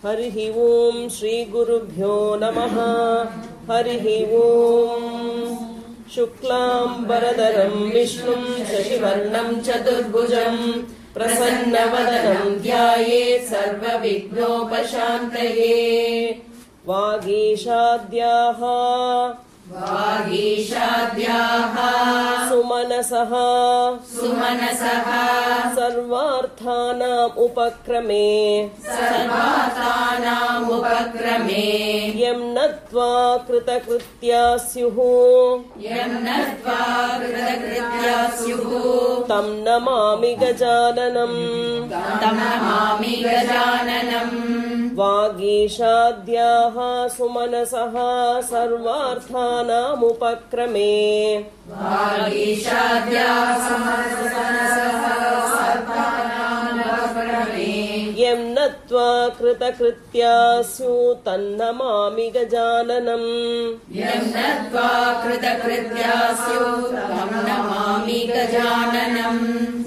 हरिः ओं श्री गुरुभ्यो नमः। हरिः ओं शुक्लांबरधरं विष्णुं शशिवर्णं चतुर्भुजं प्रसन्नवदनं ध्यायेत् सर्वविघ्नोपशान्तये। वागीशाद्याः सुमनसः सर्वार्थानाम् उपक्रमे यं नत्वा कृतकृत्या स्युः तं नमामि गजाननम्। वागीशाद्याः सुमनसः सर्वार्थानाम् उपक्रमे यं नत्वा कृतकृत्या स्युः तन्नमामि गजाननम्।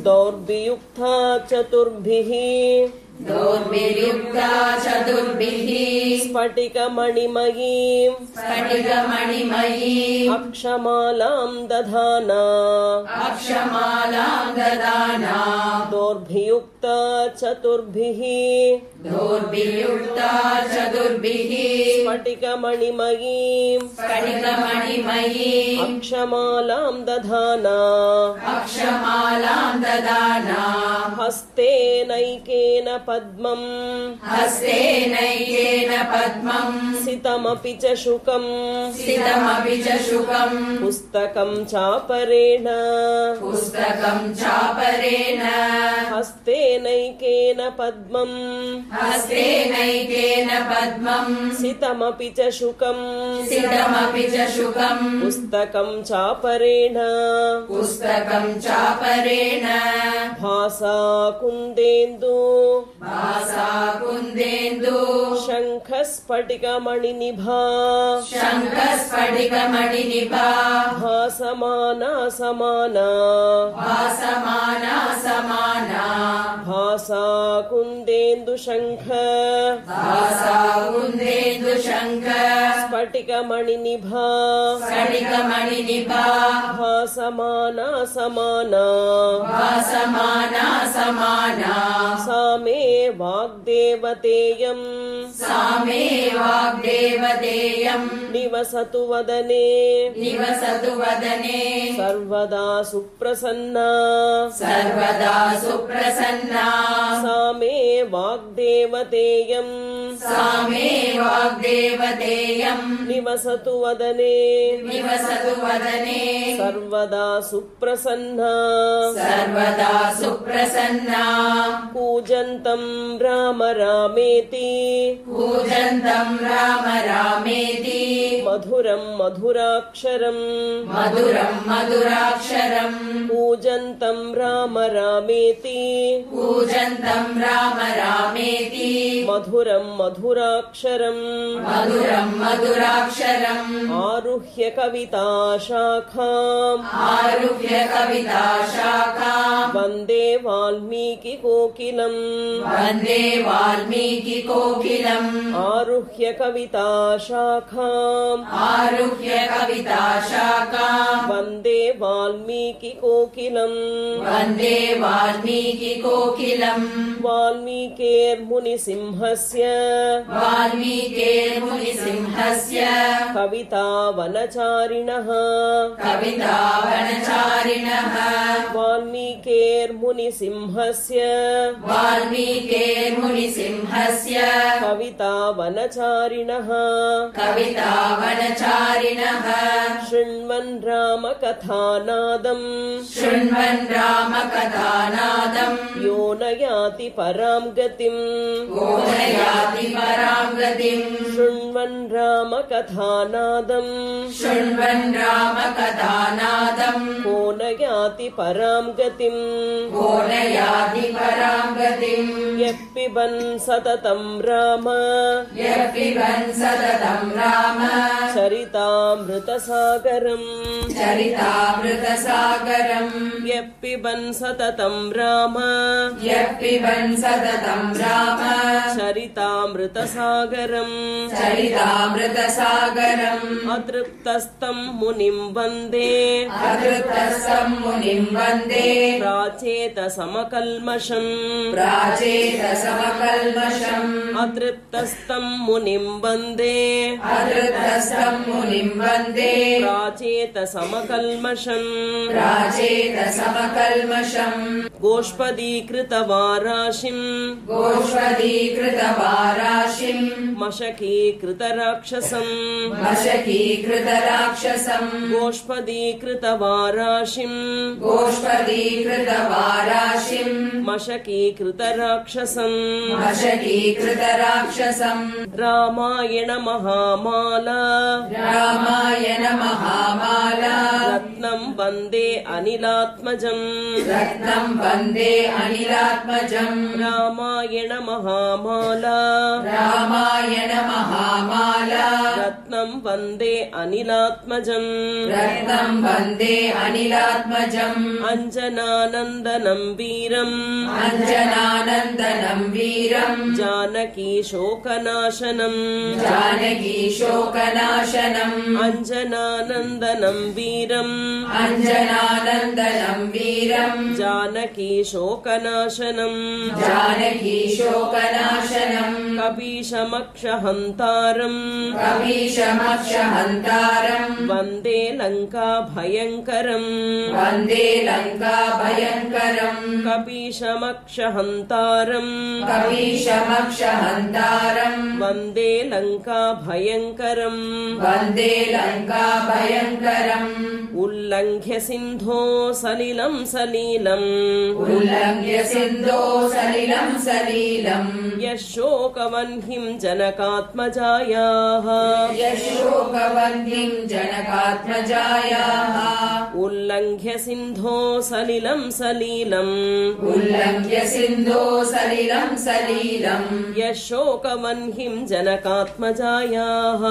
दौर्भियुक्ता चतुर्भिः स्फटिकमणिमयीं अक्षमालां दधाना। दौर्भियुक्ता चतुर्भिः स्फटिकमणिमयीं अक्षमालां दधाना। हस्तेनैकेन पद्मं सितमपि च शुकं पुस्तकं चापरेण हस्तेनैकेन पद्मं सितमपि च शुकं पुस्तकं चापरेण भासा कुन्देन्दु शङ्खस्फटिकमणिनिभा भासमाना समाना भासा कुन्देन्दु शङ्ख स्फटिकमणिनिभा भासमाना समाना सा मे वाग्देवतेयं निवसतु वदने सर्वदा सुप्रसन्ना सा मे वाग्देवतेयं निवसतु वदने सर्वदा सुप्रसन्ना कूजन्तं राम रामेति मधुरं मधुराक्षरम् कूजन्तं राम रामेति मधुरं मधुराक्षरम् आरुह्य कविता शाखाम् वन्दे वाल्मीकि कोकिलम् आरुह्य कविता शाखाम् वन्दे वाल्मीकि कोकिलम् वाल्मीकेर्मुनिसिंहस्य कविता वनचारिणः वाल्मीकेर्मुनिसिंहस्य कविता वनचारिणः शृण्वन् रामकथानादम् यो न याति परां गतिम् शृण्वन् रामकथानादम् को न याति परां गतिम् यः पिबन् सततं राम चरितामृतसागरम् यः पिबन् सततं राम चरितामृतसागरम् अतृप्तस्तं मुनिं वन्दे प्राचेतसमकल्मषम् अतृप्तस्तं मुनिं वन्दे प्राचेतसमकल्मषम् गोष्पदीकृतवाराशिम् मशकीकृतराक्षसम् गोष्पदीकृतवाराशिम् मशकीकृतराक्षसम् रामायण महामाला रत्नं वन्दे अनिलात्मजम् रामायण महामाला रत्नं वन्दे अनिलात्मजम् अञ्जनानन्दनं वीरम् जानकी शोकनाशनम् अञ्जनानन्दनं वीरम् जानकी शोकनाशनम् कपीशमक्षहन्तारम् वन्दे लङ्काभयङ्करम् कपीशमक्षहन्तारम् वन्दे लङ्काभयङ्करम् उल्लङ्घ्य सिन्धो सलिलं सलीलम् यशोकवह्निं जनकात्मजायाः उल्लङ्घ्य सिन्धो सलिलं सलीलम् यशोकवह्निं जनकात्मजायाः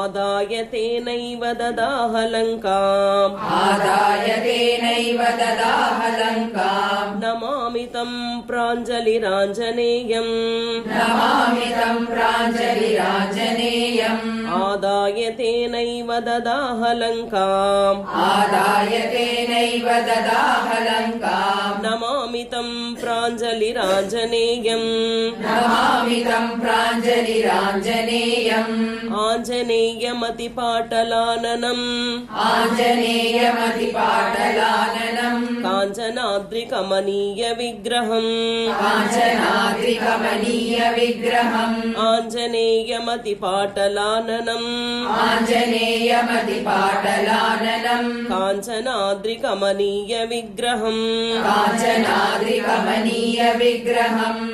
आदाय तेनैव ददाह लङ्काम् नमामि तं प्राञ्जलिराञ्जनेयम् आदाय तेनैव ददाह लङ्काम् नमामि तं प्राञ्जलिराञ्जनेयम् आञ्जनेयमतिपाटलाननम् काञ्चनाद्रिकमनीय विग्रहम् आञ्जनेयमतिपाटलाननम् काञ्चनाद्रिकमनीय विग्रहम्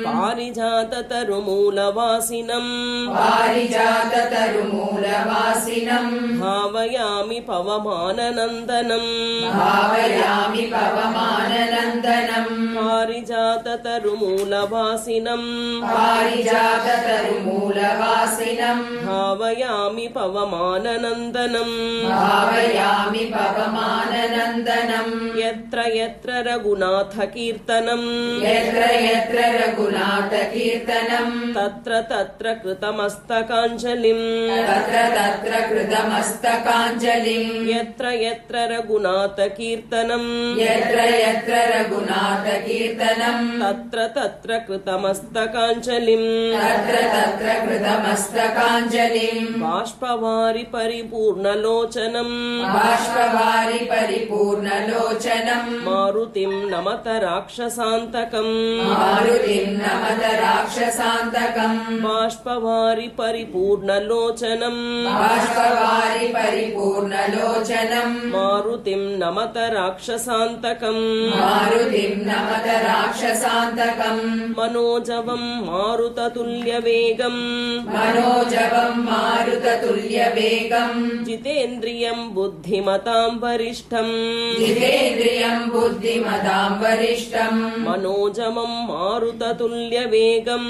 पारिजाततरुमूलवासिनम् भावयामि पवमाननन्दनम् पारिजाततरुमूलवासिनम् भावयामि पवमाननन्दनम् यत्र यत्र रघुनाथकीर्तनम् तत्र तत्र कृतमस्तकाञ्जलिम् यत्र यत्र रघुनाथकीर्तनम् तत्र तत्र कृतमस्तकाञ्जलिम् बाष्पवारि परिपूर्णलोचनम् मारुतिं नमत राक्षसान्तकम् बाष्पवारि परिपूर्णलोचनम् मारुतिं नमत राक्षसान्तकम् राक्षसान्तकम् मनोजवं मारुततुल्यवेगं जितेन्द्रियं बुद्धिमतां वरिष्ठम् मनोजवं मारुततुल्यवेगं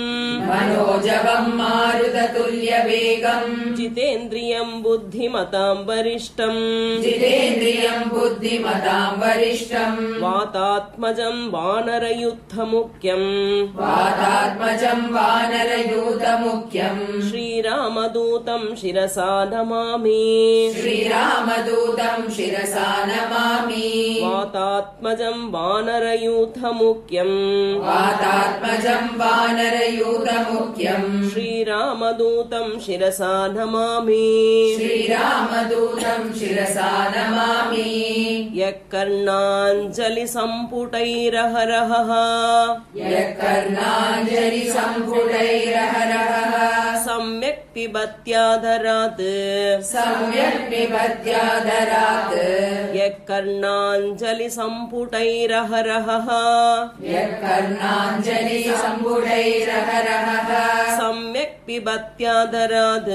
जितेन्द्रियं बुद्धिमतां वरिष्ठम् वातात्मजं वानरयूथमुख्यम् श्रीरामदूतं शिरसा नमामि वातात्मजं वानरयूथमुख्यम् श्रीरामदूतं शिरसा नमामि यः कर्णाञ्जलिसम्पुटैरहरहः सम्यक् पिबत्यादरात् यः कर्णाञ्जलिसम्पुटैरहरहः सम्यक् पिबत्यादरात्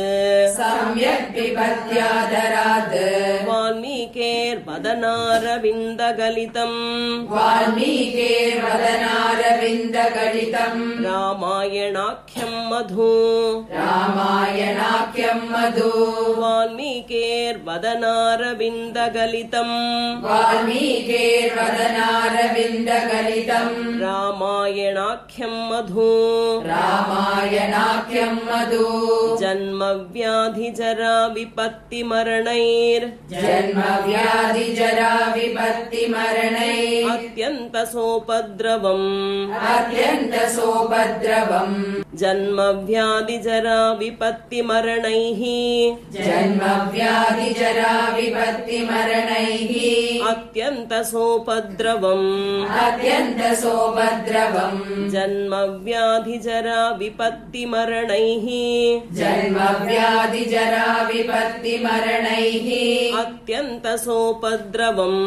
वाल्मीकेर्वदनारविन्दगलितम् रामायणाख्यं मधु वाल्मीकेर्वदनारविन्दगलितम् रामायणाख्यं मधु जन्मव्याधिजरा विपत्तिमरणैर् अत्यन्तसोपद्रवम् जन्मव्याधिजरा विपत्तिमरणैः अत्यन्तसोपद्रवम् जन्मव्याधिजरा विपत्तिमरणैः अत्यन्तसोपद्रवम्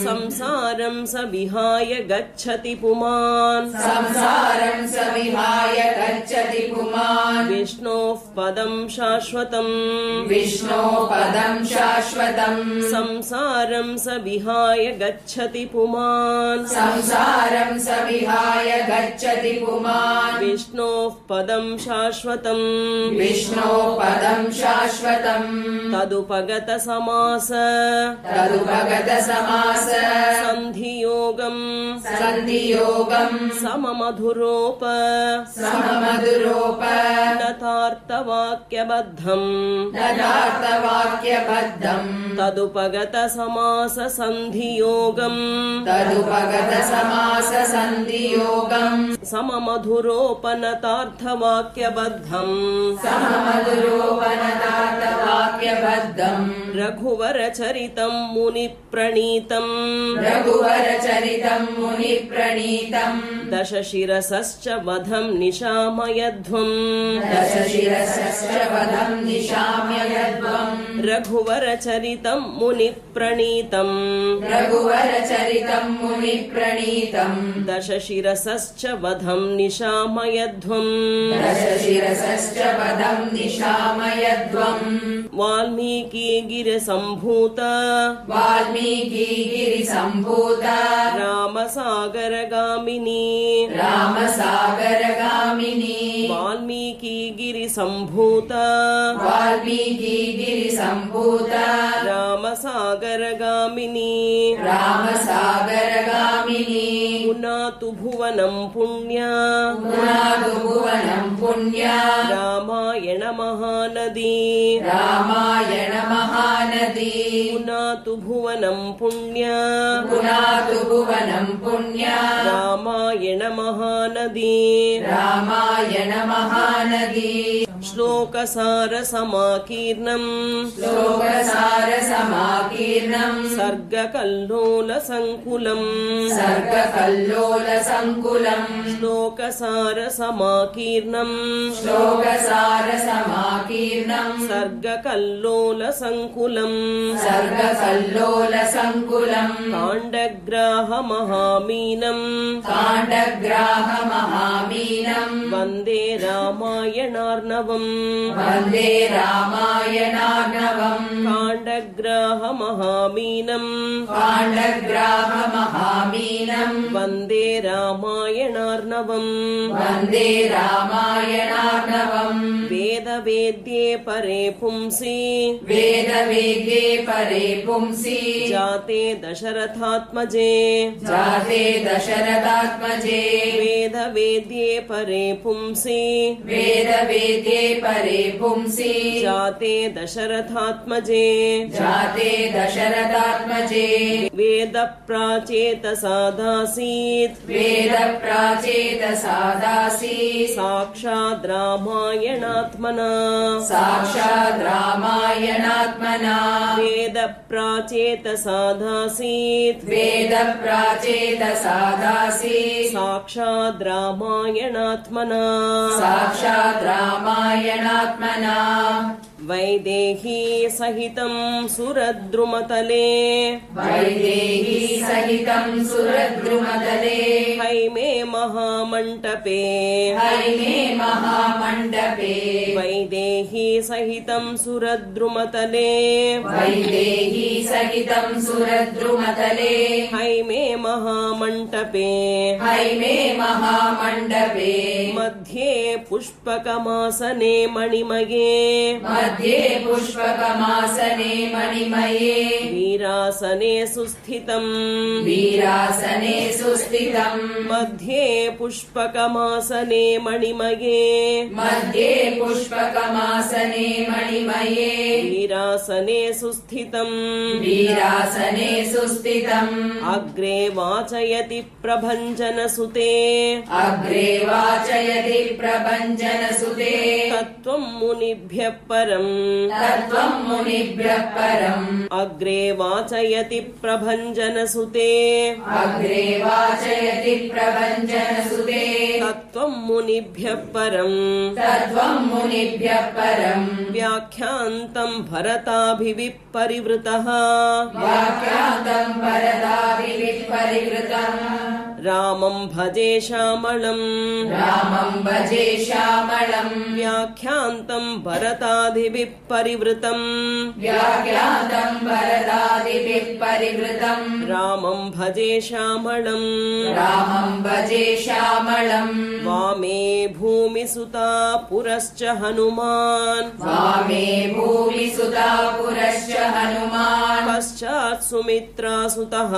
संसारं स विहाय गच्छति पुमान् विष्णोः पदं शाश्वतम् संसारं स विहाय गच्छति पुमान् विष्णोः पदं शाश्वतम् तदुपगत समास संधियोगम् सममधुरोप नतार्थवाक्यबद्धम् तदुपगत समास संधियोगम् सममधुरोपनतार्थवाक्यबद्धम् रघुवरचरितं मुनिप्रणीतम् दशशिरसश्च वधं निशामयध्वम् रघुवरचरितं मुनिप्रणीतम् दशशिरसश्च वधं निशामयध्वम् वाल्मीकिगिरिसम्भूत रामसागरगामिनी वाल्मीकिगिरिसम्भूत रामसागरगामिनी पुनातु भुवनं पुण्या रामायण महानदी पुनातु भुवनं पुण्या रामायण महानदी श्लोकसारसमाकीर्णम् सर्गकल्लोलसङ्कुलम् श्लोकसारसमाकीर्णम् सर्गकल्लोलसङ्कुलम् काण्डग्राहमहामीनम् वन्दे रामायणार्णवम् काण्डग्राहमहामीनम् वन्दे रामायणार्णवम् वेदवेद्ये परे पुंसि जाते दशरथात्मजे वेदवेद्ये परे पुंसि जाते दशरथात्मजे वेदप्राचेतसादासीत् साक्षाद् रामायणात्मना वेदप्राचेतसादासीत् साक्षाद् रामायणात्मना वैदेही सहितं सुरद्रुमतले हैमे महामण्टपे वैदेही सहितं सुरद्रुमतले हैमे महामण्टपे मध्ये पुष्पकमासने मणिमये वीरासने सुस्थितम् मध्ये पुष्पकमासने मणिमये वीरासने सुस्थितम् अग्रे वाचयति प्रभञ्जनसुते तत्त्वं मुनिभ्यः परम् अग्रे वाचयति प्रभञ्जनसुते तत्त्वं मुनिभ्यः परम् व्याख्यान्तं भरताभिविपरिवृतः रामं भजे श्यामलम् व्याख्यान्तं भरतादिविपरिवृतम् रामं भजे श्यामलम् वामे भूमिसुता पुरश्च हनुमान् पश्चात् सुमित्रासुतः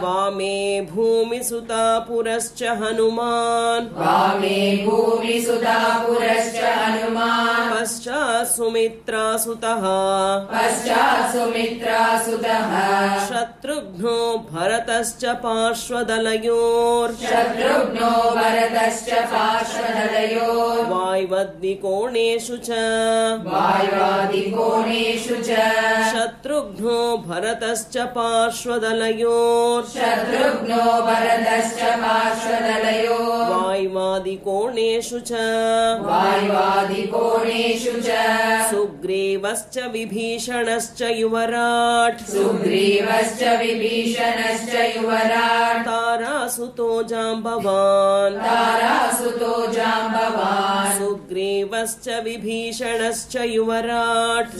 वामे भूमिसुता पुरश्च हनुमान् पश्चात् सुमित्रासुतः शत्रुघ्नो भरतश्च पार्श्वदलयोर् वाय्वद्विकोणेषु च शत्रुघ्नो भरतश्च पार्श्वदलयोर् वाय्वादिकोणेषु च सुग्रीवश्च विभीषणश्च युवराट् तारासुतो जाम्बवान् सुग्रीवश्च विभीषणश्च युवराट्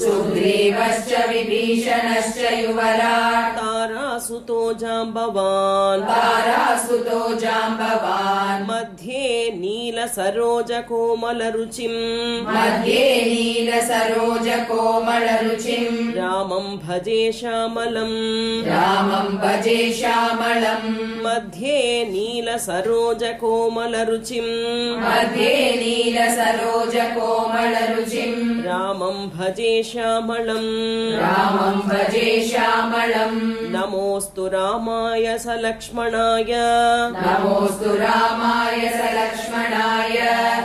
तारासुतो जाम्बवान् मध्ये नीलसरोजकोमलरुचिम् रामं भजे श्यामलम् मध्ये नीलसरोजकोमलरुचिम् रामं भजे श्यामलम् नमोऽस्तु रामाय सलक्ष्मणाय नमोऽस्तु रामाय सलक्ष्मणाय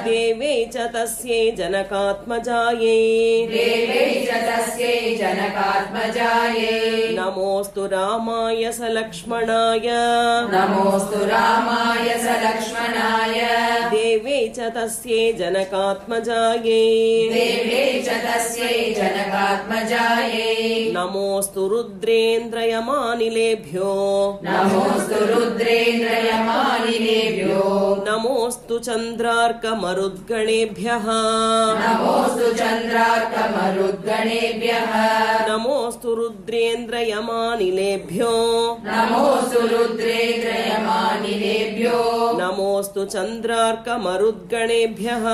देवे च तस्यै जनकात्मजायै देवे च तस्यै जनकात्मजायै नमोऽस्तु रामाय सलक्ष्मणाय नमोऽस्तु रामाय सलक्ष्मणाय देवे च तस्यै जनकात्मजायै देवे च तस्यै जनकात्मजायै नमोऽस्तु रुद्रेन्द्रयमानिलेभ्यो नमोऽस्तु रुद्रेन्द्रयमानिलेभ्यो नमोऽस्तु चन्द्रार्कमरुद्गणेभ्यः नमोऽस्तु चन्द्रार्कमरुद्गणेभ्यः नमोऽस्तु रुद्रेन्द्रयमानिलेभ्यो नमोऽस्तु रुद्रेन्द्रयमानिलेभ्यो नमोऽस्तु चन्द्रार्कमरुद्गणेभ्यः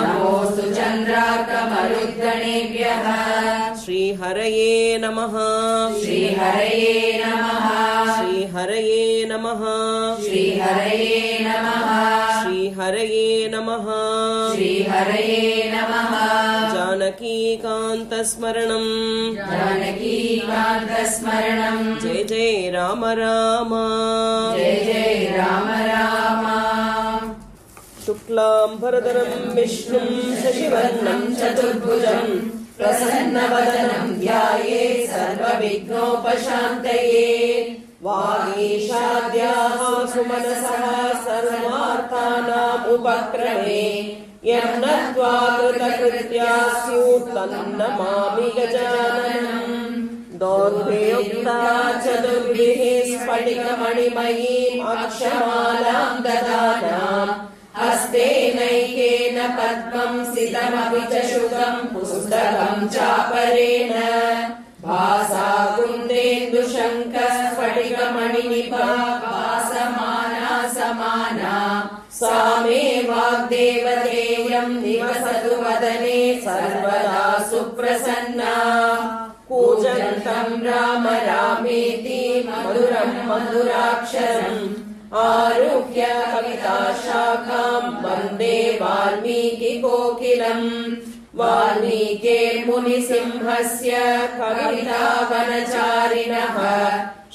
नमोऽस्तु चन्द्रार्कमरुद्गणेभ्यः श्रीहरये नमः श्रीहरये नमः श्रीहरये नमः श्रीहरये नमः श्रीहरये नमः श्रीहरये नमः जानकीकान्तस्मरणम् जानकीकान्तस्मरणम् जय जय राम राम जय जय राम राम शुक्लाम्बरधरम् विष्णुम् शशिवर्णम् चतुर्भुजम् प्रसन्नवदनम् ध्यायेत् सर्वविघ्नोपशान्तये वागीशाद्याः सुमनसः सर्वार्थानाम् उपक्रमे यन्नत्वा कृतकृत्या स्युः तन्नमामि गजाननम् दोर्भियुक्ता चतुर्भिः स्फटिकमणिमयीम् अक्षमालाम् ददानाम् हस्तेनैकेन पद्मम् सितमपि च शुकम् पुस्तकम् चापरेण भासा कुन्देन्दुशङ्खस्फटिकमणिनिभा भासमाना समाना सा मे वाग्देवतेयम् निवसतु वदने सर्वदा सुप्रसन्ना कूजन्तम् राम रामेति मधुरम् मधुराक्षरम् आरुह्य कविताशाखाम् वन्दे वाल्मीकिकोकिलम् वाल्मीकिर्मुनिसिंहस्य कवितावनचारिणः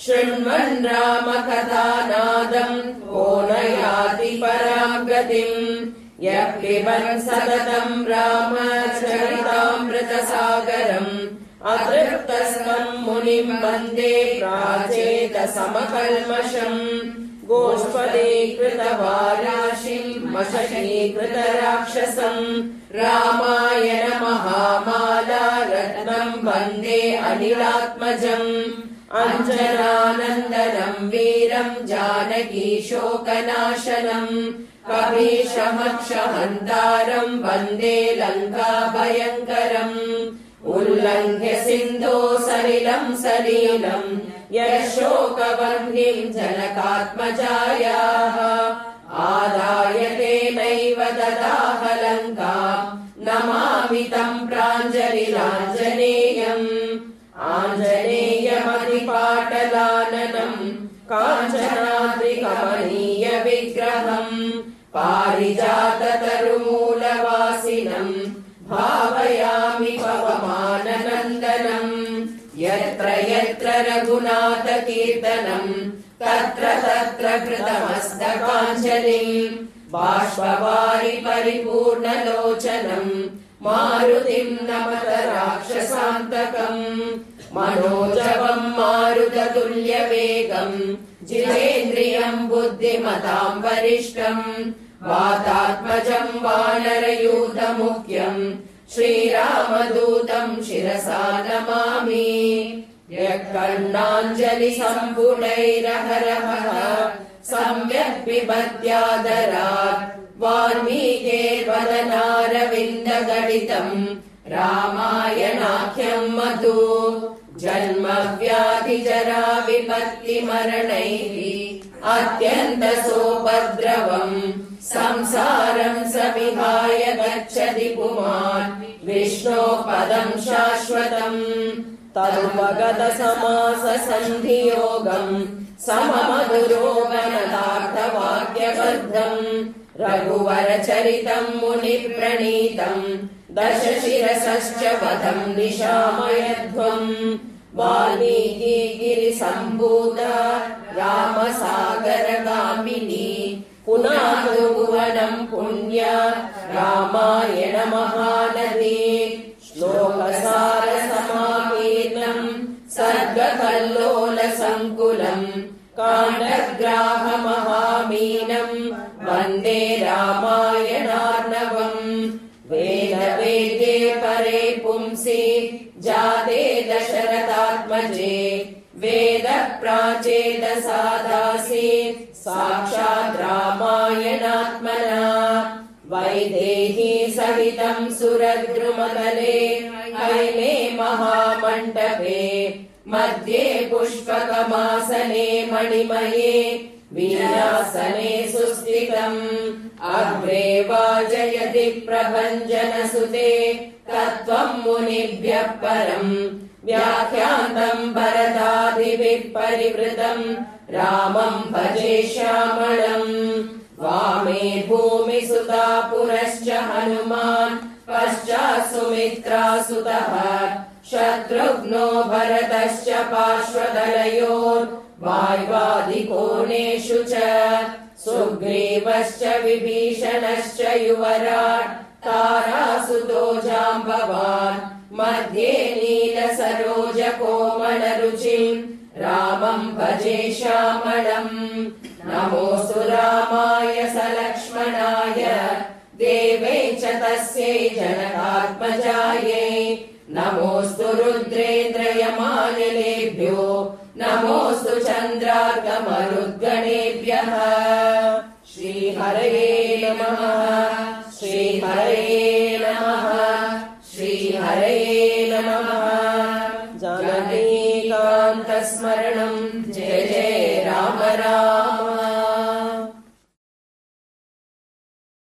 शृण्वन् रामकथानादम् को न याति पराम् गतिम् यः पिबन् सततम् रामचरितामृतसागरम् अतृप्तस्त्वम् मुनिम् वन्दे प्राचेतसमकल्मषम् गोष्पदीकृतवाराशिम् मशकीकृतराक्षसम् रामायण महामाला रत्नम् वन्दे अनिलात्मजम् अञ्जनानन्दनम् वीरम् जानकीशोकनाशनम् कपीशमक्षहन्तारम् वन्दे लङ्काभयङ्करम् उल्लङ्घ्य सिन्धो सलिलम् सलीलम् यशोकवह्निम् जनकात्मजायाः आदाय तेनैव ददाह लङ्काम् नमामि तम् प्राञ्जलिराञ्जनेयम् आञ्जनेयमतिपाटलाननम् काञ्चनाद्रिकमनीय विग्रहम् पारिजाततरुमूलवासिनम् भावयामि पवमाननन्दनम् यत्र यत्र रघुनाथकीर्तनम् तत्र तत्र कृतमस्तकाञ्जलिम् बाष्पवारि परिपूर्णलोचनम् मारुतिम् नमत राक्षसान्तकम् मनोजवम् मारुततुल्यवेगम् जितेन्द्रियम् बुद्धिमताम् वरिष्ठम् वातात्मजम् वानरयूथमुख्यम् श्रीरामदूतम् शिरसा नमामि यः कर्णाञ्जलिसम्पूर्णैरहरहः सम्यक् पिबत्यादरात् वाल्मीकिर्वदनारविन्दगलितम् रामायणाख्यम् मधु जन्मव्याधिजरा विपत्तिमरणैः अत्यन्तसोपद्रवम् संसारम् स विहाय गच्छति पुमान् विष्णोः पदम् शाश्वतम् तदुपगतसमाससन्धियोगम् सममधुरोगणतार्थवाक्यबद्धम् रघुवरचरितम् मुनिप्रणीतम् दशशिरसश्च वधम् निशामयध्वम् वाल्मीकि गिरिसम्भूत रामसागरगामिनी पुनातु भुवनम् पुण्य रामायण महानदी श्लोकसारसमाकीर्णम् सर्गकल्लोलसङ्कुलम् काण्डग्राहमहामीनम् वन्दे रामायणार्णवम् वेदवेद्ये परे पुंसि जाते दशरथात्मजे वेदप्राचेदसादासि साक्षात् रामायणात्मना वैदेही सहितम् सुरद्रुमतले हैमे महामण्डपे मध्ये पुष्पकमासने मणिमये वीणासने सुस्थितम् अग्रे वाजयति प्रभञ्जनसुते तत्त्वम् मुनिभ्यः परम् व्याख्यान्तम् भरतादिभिः परिवृतम् रामम् भजे श्यामळम् वामे भूमिसुता पुरश्च हनुमान् पश्चात् सुमित्रासुतः शत्रुघ्नो भरतश्च पार्श्वदलयोर्वाय्वादिकोणेषु च सुग्रीवश्च विभीषणश्च युवराट् तारासुतो जाम्बवान् मध्ये नीलसरोजकोमलरुचिम् रामम् भजे श्यामळम् नमोऽस्तु रामाय सलक्ष्मणाय देवे च तस्यै जनकात्मजायै नमोऽस्तु रुद्रेन्द्रयमानिलेभ्यो नमोऽस्तु चन्द्रार्कमरुद्गणेभ्यः श्रीहरये नमः श्रीहरये नमः श्रीहरये नमः जानकीकान्तस्मरणम् जय जय राम राम